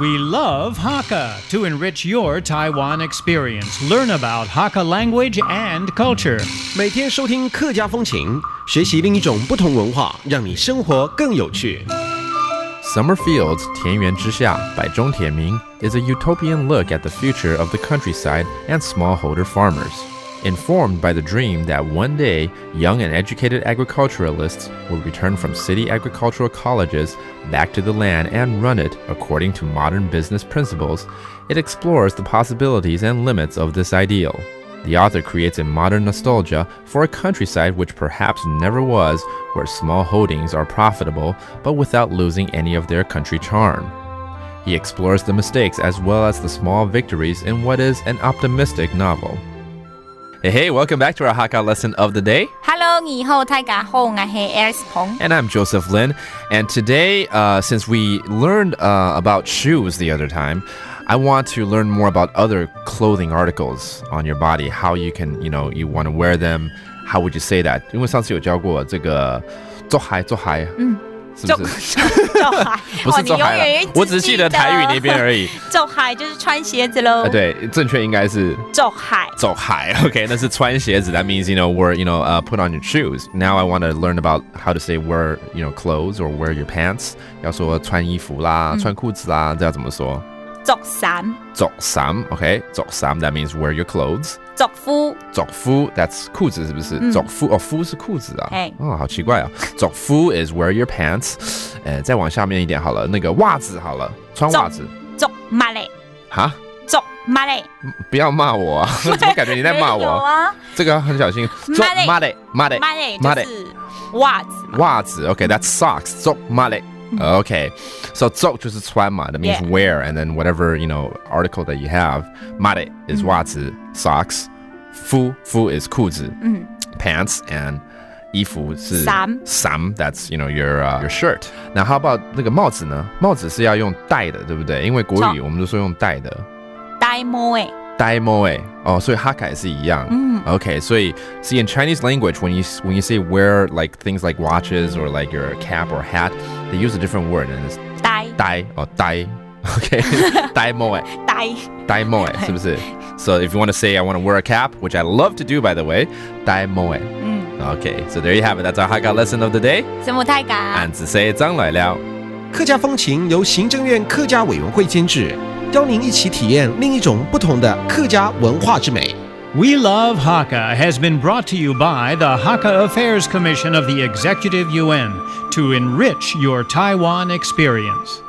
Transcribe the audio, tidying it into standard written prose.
We love Hakka to enrich your Taiwan experience. Learn about Hakka language and culture. 每天收听客家风情，学习另一种不同文化，让你生活更有趣。Summer Fields 田园之下百中田名 is a utopian look at the future of the countryside and smallholder farmers. Informed by the dream that one day young and educated agriculturalists will return from city agricultural colleges back to the land and run it according to modern business principles, it explores the possibilities and limits of this ideal. The author creates a modern nostalgia for a countryside which perhaps never was, where small holdings are profitable, but without losing any of their country charm. He explores the mistakes as well as the small victories in what is an optimistic novel. Hey, welcome back to our Hakka lesson of the day. Hello, 你好，大家好，我是 Alice Pong. And I'm Joseph Lin. And today, since we learned about shoes the other time, I want to learn more about other clothing articles on your body. How you can, you want to wear them. How would you say that? 因为上次有教过这个做海，是不是？做海，不是做海了，我只记得台语那边而已。做海就是穿鞋子喽。对，正确应该是做海。走海 ，OK， 那是穿鞋子。That means wear put on your shoes. Now I want to learn about how to say wear clothes or wear your pants. 要说穿衣服啦，穿裤子啦，这要怎么说？着衫。着衫 ，OK， 着衫 That means wear your clothes. 着夫 That's 裤子是不是？着夫夫是裤子啊。好奇怪啊。着夫 is wear your pants. 再往下面一点好了，那个袜子好了，穿袜子。着马嘞。哈？着马嘞。不要骂我啊！怎么感觉你在骂我？有啊。这个很小心。着马嘞，马嘞就是袜子。袜子 ，OK， that's socks. 着马嘞。Okay, so 着就是穿嘛 that means wear, and then whatever, article that you have. Mare is 袜子 socks. 夫 is 裤子 pants, and 衣服是衫 that's, your shirt. Now, how about 那个帽子呢？帽子是要用戴的，对不对？因为国语我们都说用戴的。戴帽诶。戴帽诶。哦，所以Hakka也是一样。Okay, 所以 see in Chinese language when you say wear like things like watches or like your cap or hat, they use a different word and it's 戴 or 戴 Okay, 戴帽诶。戴帽诶，是不是？ So if you want to say I want to wear a cap, which I love to do by the way, 戴帽诶。Okay, so there you have it. That's our Hakka lesson of the day. 什么太嘎？俺只say 张来了。客家风情由行政院客家委员会监制，邀您一起体验另一种不同的客家文化之美。We Love Hakka has been brought to you by the Hakka Affairs Commission of the Executive Yuan to enrich your Taiwan experience.